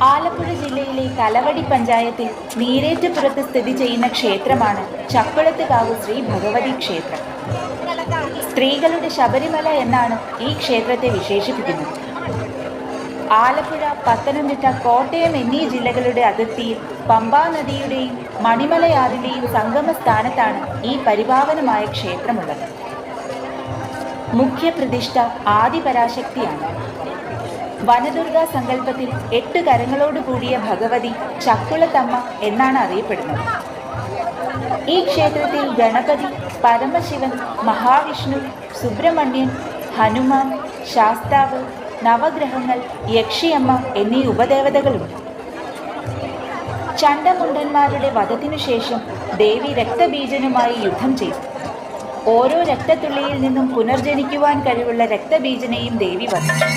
ആലപ്പുഴ ജില്ലയിലെ തലവടി പഞ്ചായത്തിൽ നീരേറ്റുപുറത്ത് സ്ഥിതി ചെയ്യുന്ന ക്ഷേത്രമാണ് ചക്കുളത്തുകാവ് ശ്രീ ഭഗവതി ക്ഷേത്രം. സ്ത്രീകളുടെ ശബരിമല എന്നാണ് ഈ ക്ഷേത്രത്തെ വിശേഷിപ്പിക്കുന്നത്. ആലപ്പുഴ, പത്തനംതിട്ട, കോട്ടയം എന്നീ ജില്ലകളുടെ അതിർത്തിയിൽ പമ്പാ നദിയുടെയും മണിമലയാറിൻ്റെയും സംഗമ സ്ഥാനത്താണ് ഈ പരിപാവനമായ ക്ഷേത്രമുള്ളത്. മുഖ്യ പ്രതിഷ്ഠ ആദിപരാശക്തിയാണ്. വനദുർഗാ സങ്കല്പത്തിൽ 8 കരങ്ങളോട് കൂടിയ ഭഗവതി ചക്കുളത്തമ്മ എന്നാണ് അറിയപ്പെടുന്നത്. ഈ ക്ഷേത്രത്തിൽ ഗണപതി, പരമശിവൻ, മഹാവിഷ്ണു, സുബ്രഹ്മണ്യൻ, ഹനുമാൻ, ശാസ്താവ്, നവഗ്രഹങ്ങൾ, യക്ഷിയമ്മ എന്നീ ഉപദേവതകളുണ്ട്. ചണ്ടമുണ്ടന്മാരുടെ വധത്തിനു ശേഷം ദേവി രക്തബീജനുമായി യുദ്ധം ചെയ്തു. ഓരോ രക്തത്തുള്ളിയിൽ നിന്നും പുനർജനിക്കുവാൻ കഴിവുള്ള രക്തബീജനെയും ദേവി വധിച്ചു.